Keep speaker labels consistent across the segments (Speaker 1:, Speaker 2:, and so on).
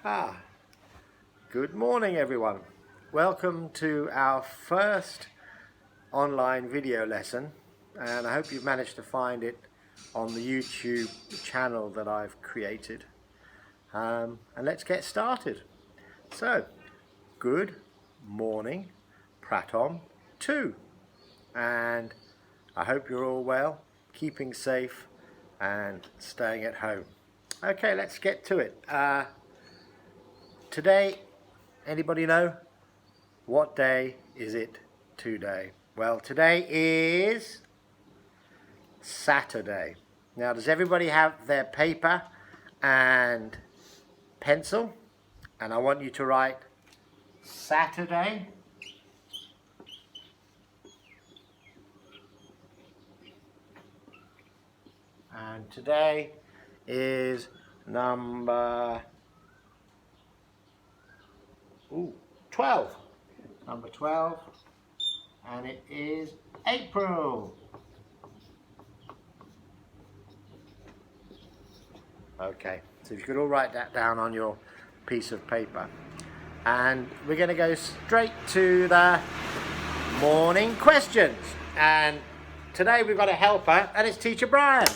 Speaker 1: Good morning everyone. Welcome to our first online video lesson, and I hope you've managed to find it on the YouTube channel that I've created. And let's get started. So, good morning Pratom 2, and I hope you're all well, keeping safe and staying at home. Okay, let's get to it. Today, anybody know what day is it today? Well, today is Saturday. Now, does everybody have their paper and pencil? And I want you to write Saturday. And today is number 12. Number 12. And it is April. Okay, so if you could all write that down on your piece of paper. And we're going to go straight to the morning questions. And today we've got a helper, and it's Teacher Brian.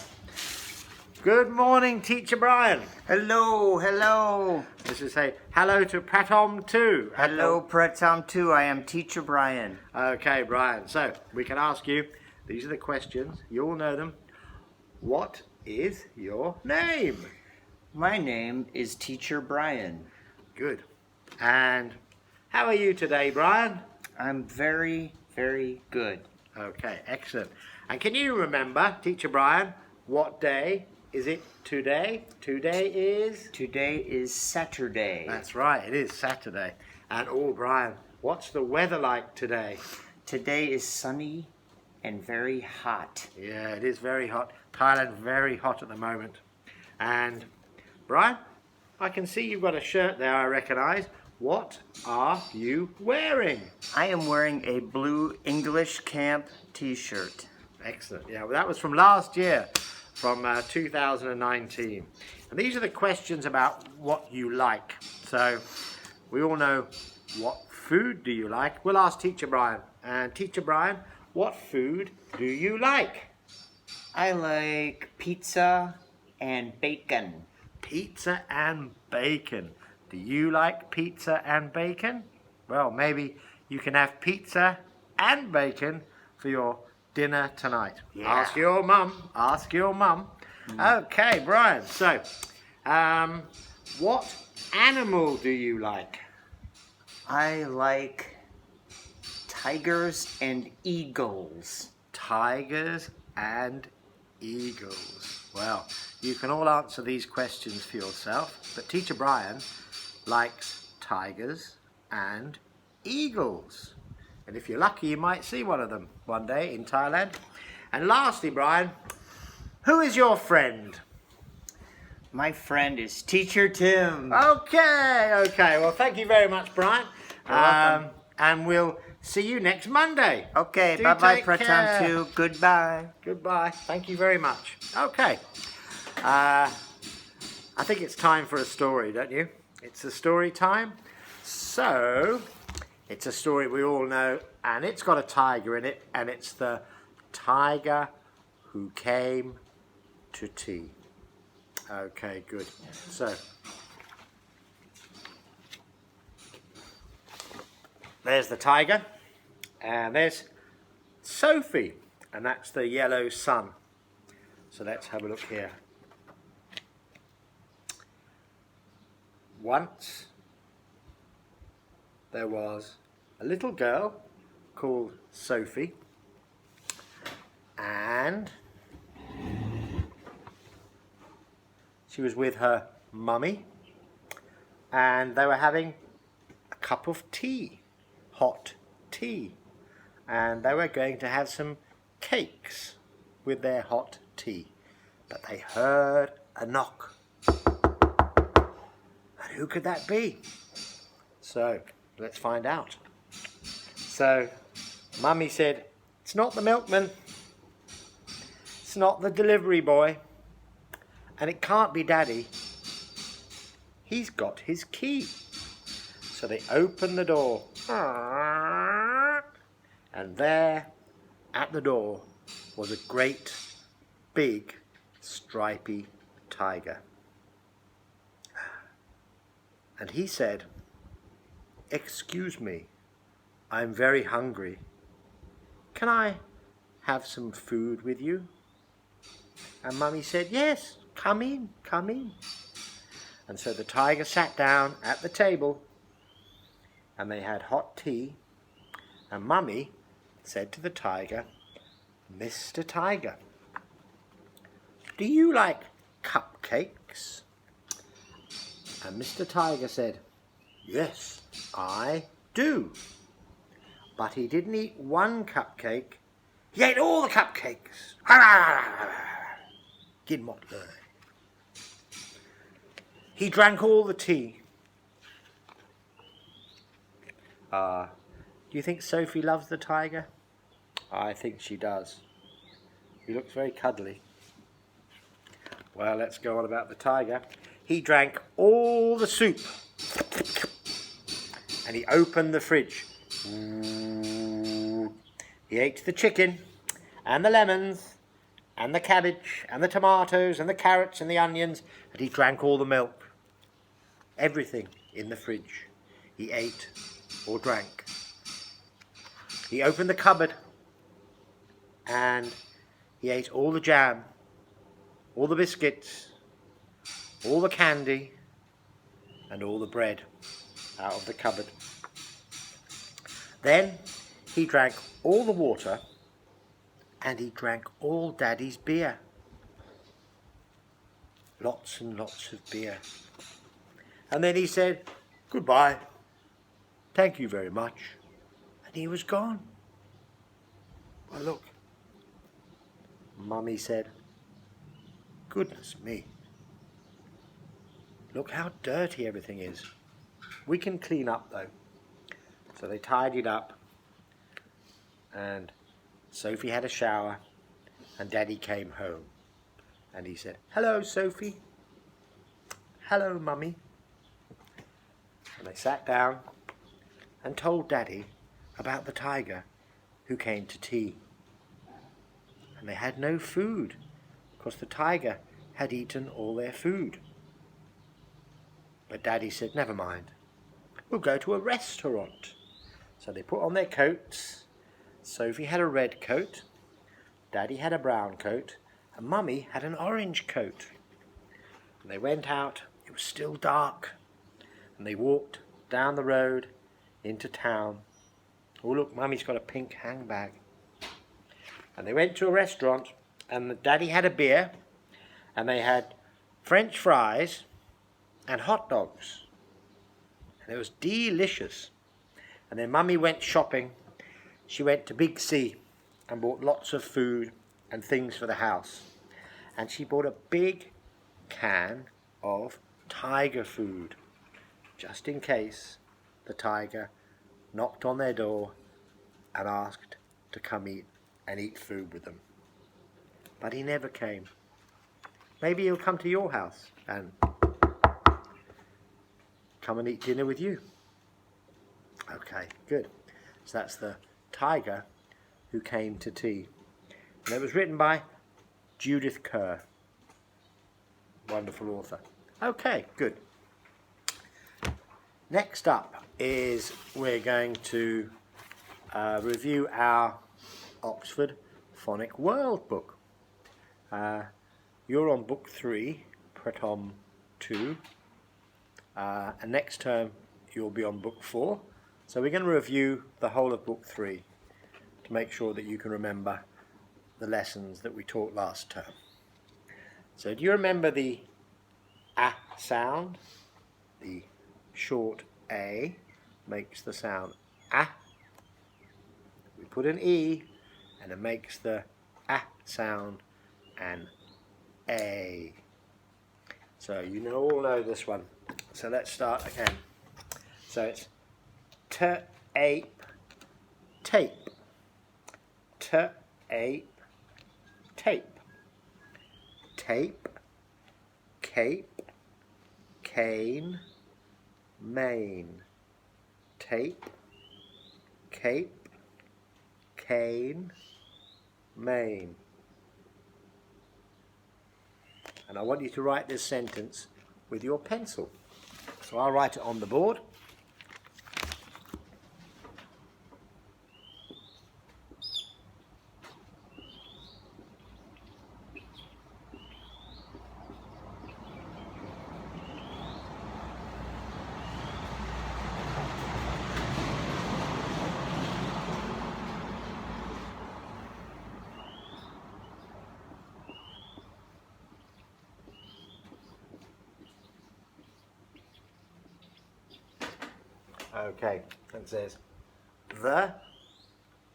Speaker 1: Good morning, Teacher Brian.
Speaker 2: Hello, hello.
Speaker 1: This is say hello to Pratom 2.
Speaker 2: Hello, Pratom 2. I am Teacher Brian.
Speaker 1: Okay, Brian. So we can ask you, these are the questions. You all know them. What is your name?
Speaker 2: My name is Teacher Brian.
Speaker 1: Good. And how are you today, Brian?
Speaker 2: I'm very, very good.
Speaker 1: Okay, excellent. And can you remember, Teacher Brian, what day is it today? Today is
Speaker 2: Saturday.
Speaker 1: That's right, it is Saturday. And Brian, what's the weather like today?
Speaker 2: Today is sunny and very hot.
Speaker 1: Yeah, it is very hot. Thailand very hot at the moment. And Brian, I can see you've got a shirt there I recognise. What are you wearing?
Speaker 2: I am wearing a blue English camp t-shirt.
Speaker 1: Excellent. Yeah, well, that was from last year, from 2019. And these are the questions about what you like. So we all know, what food do you like? We'll ask Teacher Brian. And Teacher Brian, what food do you like?
Speaker 2: I like pizza and bacon.
Speaker 1: Pizza and bacon. Do you like pizza and bacon? Well, maybe you can have pizza and bacon for your dinner tonight.
Speaker 2: Yeah.
Speaker 1: Ask your mum. Ask your mum. Okay, Brian. So, what animal do you like?
Speaker 2: I like tigers and eagles.
Speaker 1: Tigers and eagles. Well, you can all answer these questions for yourself, but Teacher Brian likes tigers and eagles. And if you're lucky, you might see one of them one day in Thailand. And lastly, Brian, who is your friend?
Speaker 2: My friend is Teacher Tim.
Speaker 1: Okay. Well, thank you very much, Brian.
Speaker 2: You're welcome.
Speaker 1: And we'll see you next Monday.
Speaker 2: Okay,
Speaker 1: Do
Speaker 2: bye-bye,
Speaker 1: take
Speaker 2: Pratom
Speaker 1: care.
Speaker 2: 2. Goodbye.
Speaker 1: Goodbye. Thank you very much. Okay. I think it's time for a story, don't you? It's a story time. So, it's a story we all know, and it's got a tiger in it, and it's the tiger who came to tea. Okay, good. So, there's the tiger, and there's Sophie, and that's the yellow sun. So let's have a look here. Once there was a little girl called Sophie, and she was with her mummy, and they were having a cup of tea, hot tea, and they were going to have some cakes with their hot tea, but they heard a knock. And who could that be? So let's find out. So Mummy said, "It's not the milkman, it's not the delivery boy, and it can't be Daddy. he's got his key. So they opened the door. And there, at the door, was a great, big, stripy tiger. And he said, "Excuse me, I'm very hungry. Can I have some food with you?" And Mummy said, "Yes, come in, come in." And so the tiger sat down at the table and they had hot tea, and Mummy said to the tiger, "Mr. Tiger, do you like cupcakes?" And Mr. Tiger said, "Yes, I do." But he didn't eat one cupcake, he ate all the cupcakes. He drank all the tea. Do you think Sophie loves the tiger? I think she does. He looks very cuddly. Well, let's go on about the tiger. He drank all the soup. And he opened the fridge. He ate the chicken and the lemons and the cabbage and the tomatoes and the carrots and the onions, and he drank all the milk. Everything in the fridge he ate or drank. He opened the cupboard and he ate all the jam, all the biscuits, all the candy and all the bread out of the cupboard. Then he drank all the water and he drank all Daddy's beer. Lots and lots of beer. And then he said, "Goodbye. Thank you very much." And he was gone. Well, look. Mummy said, "Goodness me. Look how dirty everything is. We can clean up though." So they tidied up and Sophie had a shower and Daddy came home. And he said, "Hello, Sophie." "Hello, Mummy." And they sat down and told Daddy about the tiger who came to tea. And they had no food because the tiger had eaten all their food. But Daddy said, "Never mind, we'll go to a restaurant." So they put on their coats. Sophie had a red coat, Daddy had a brown coat, and Mummy had an orange coat. And they went out. It was still dark. And they walked down the road into town. Oh, look, Mummy's got a pink handbag. And they went to a restaurant, and Daddy had a beer, and they had French fries and hot dogs. And it was delicious. And then Mummy went shopping. She went to Big C and bought lots of food and things for the house. And she bought a big can of tiger food, just in case the tiger knocked on their door and asked to come eat food with them. But he never came. Maybe he'll come to your house and come and eat dinner with you. Okay, good. So that's the tiger who came to tea. And it was written by Judith Kerr. Wonderful author. Okay, good. Next up is we're going to review our Oxford Phonic World book. You're on book 3, Pretom 2. And next term you'll be on book 4. So we're going to review the whole of book 3 to make sure that you can remember the lessons that we taught last term. So do you remember the A sound? The short A makes the sound A. We put an E and it makes the A sound an A. So you all know this one. So let's start again. So it's T-ape, tape. T-ape, tape. Tape, cape, cane, mane, tape, cape, cane, mane. And I want you to write this sentence with your pencil. So I'll write it on the board. Okay, it says, the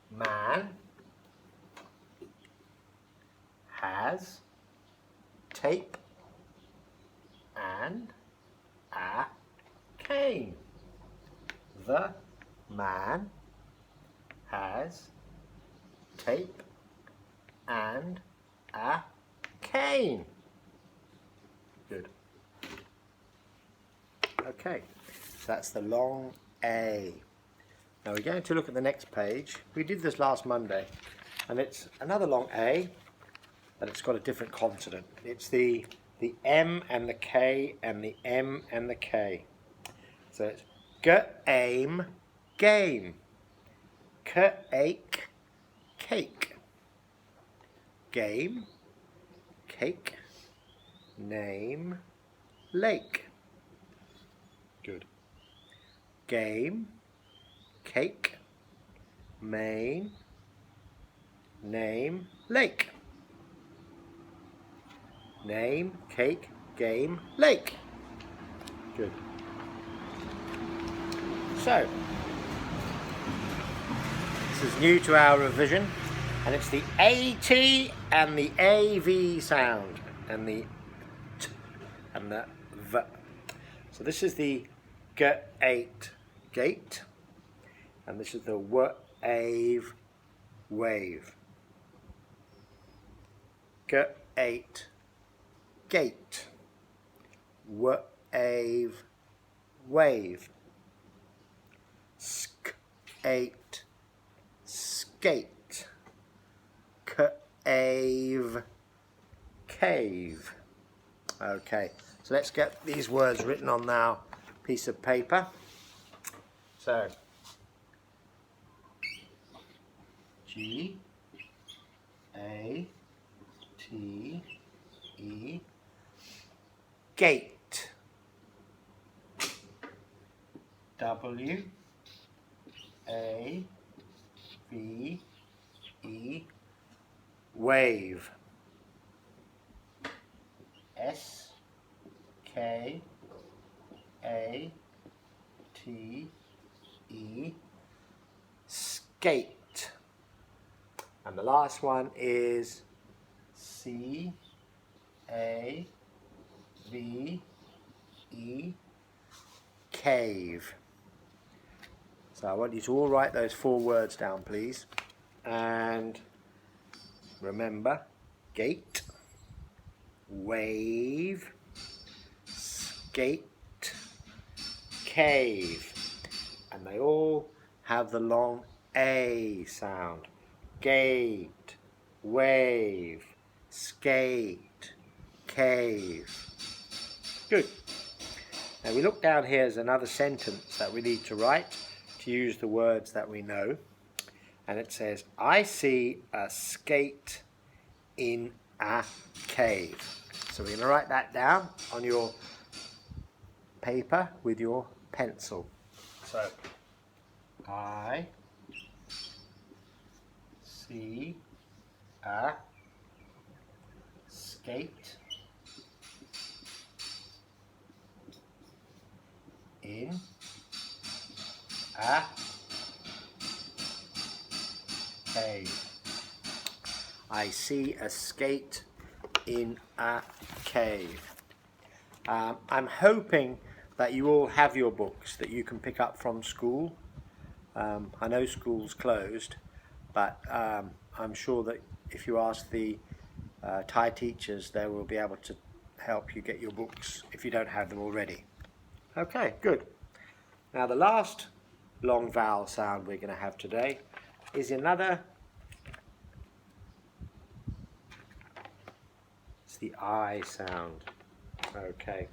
Speaker 1: man has tape and a cane. The man has tape and a cane. Good. Okay, so that's the long A. Now we're going to look at the next page. We did this last Monday, and it's another long A, but it's got a different consonant. It's the M and the K and the M and the K. So it's g-aim, game. K-ake, cake. Game, cake, name, lake. Good. Game, cake, main, name, lake. Name, cake, game, lake. Good. So, this is new to our revision, and it's the AT and the AV sound, and the T and the V. So this is the G8, gate, and this is the W-ave, wave. G8, gate, W-ave, wave. Sk-8, skate. Cave, cave. Okay, so let's get these words written on now piece of paper. So G A T E, gate. W A V E, wave. S K A T E, skate. And the last one is C A V E, cave. So I want you to all write those 4 words down, please. And remember, gate, wave, skate, cave. And they all have the long A sound. Gate, wave, skate, cave. Good. Now we look down here as another sentence that we need to write to use the words that we know. And it says, I see a skate in a cave. So we're going to write that down on your paper with your pencil. So, I see a skate in a cave. I see a skate in a cave. I'm hoping that you all have your books that you can pick up from school. I know school's closed, but I'm sure that if you ask the Thai teachers, they will be able to help you get your books if you don't have them already. Okay, good. Now the last long vowel sound we're going to have today is it's the I sound. Okay,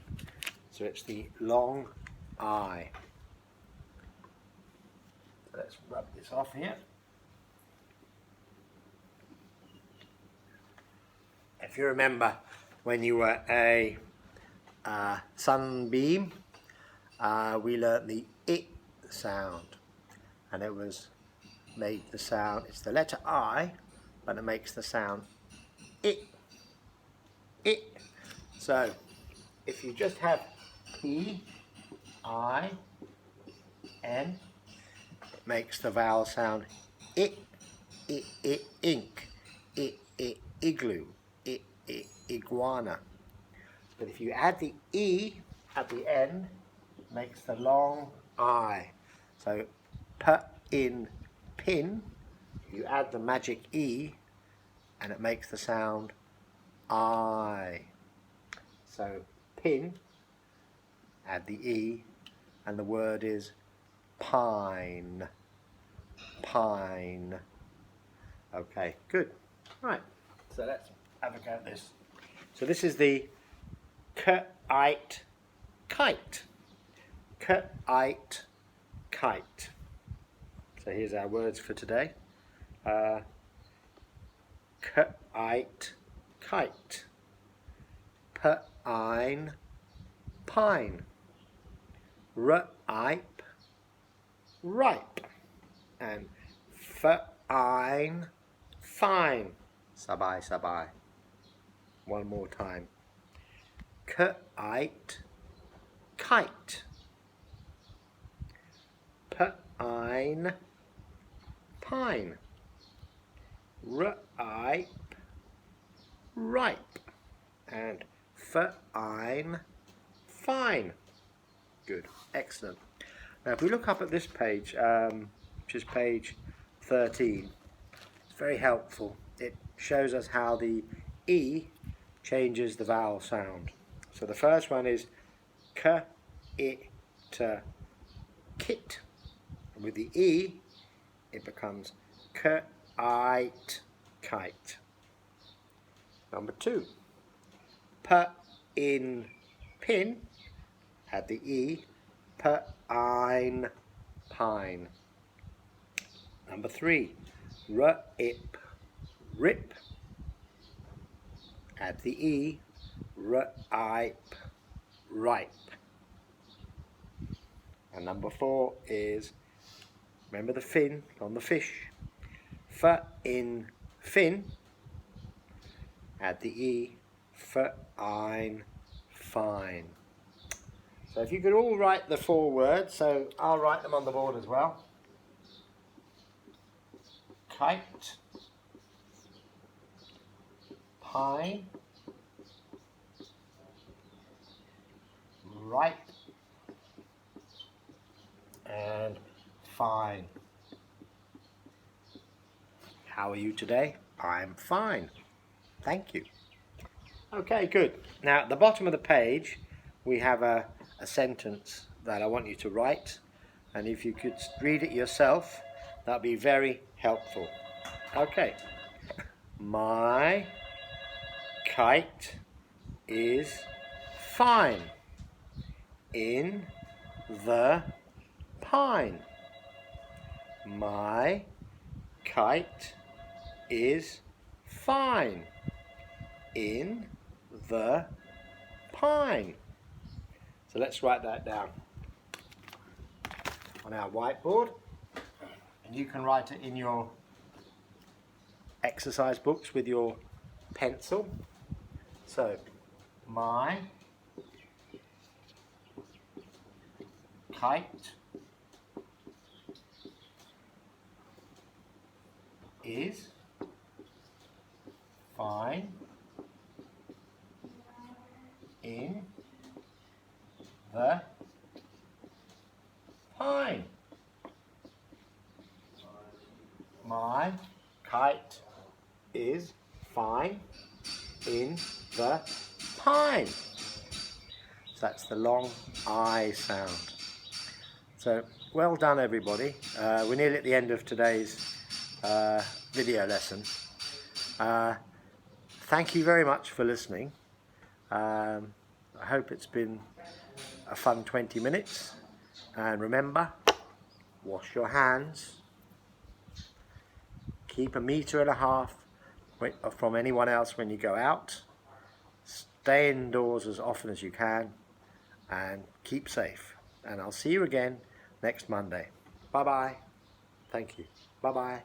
Speaker 1: so it's the long I. So let's rub this off here. If you remember when you were a sunbeam, we learnt the I sound, and it was made the sound, it's the letter I, but it makes the sound I. I. So if you just have E, I, N, it makes the vowel sound I, ink, I, igloo, I, iguana. But if you add the E at the end, it makes the long I. So P in pin, you add the magic E and it makes the sound I. So pin, add the E, and the word is pine. Pine. Okay, good. Right, so let's have a go at this. So this is the kite, kite. Kite, kite. So here's our words for today. Kite, kite. Pine, pine. Ripe, ripe. And fine, fine. Sabai, sabai. One more time. Kite, kite. Pine, pine. Ripe, ripe. And fine, fine. Good, excellent. Now if we look up at this page, which is page 13, it's very helpful. It shows us how the E changes the vowel sound. So the first one is k, it, kit. And with the E, it becomes kite, kite. Number 2, p in pin, add the E, pine, pine. Number 3, rip, rip, add the E, ripe, ripe. And number 4 is, remember the fin on the fish, f in fin, add the E, fine, fine. So if you could all write the 4 words, so I'll write them on the board as well. Kite, pine, ripe, and fine. How are you today? I'm fine. Thank you. Okay, good. Now at the bottom of the page we have a sentence that I want you to write, and if you could read it yourself, that'd be very helpful. Okay. My kite is fine in the pine. My kite is fine in the pine. So let's write that down on our whiteboard, and you can write it in your exercise books with your pencil. So my kite is fine in the pine. My kite is fine in the pine. So that's the long I sound. So well done everybody. We're nearly at the end of today's video lesson. Thank you very much for listening. I hope it's been a fun 20 minutes. And remember, wash your hands. Keep 1.5 meters from anyone else when you go out. Stay indoors as often as you can and keep safe. And I'll see you again next Monday. Bye bye. Thank you. Bye bye.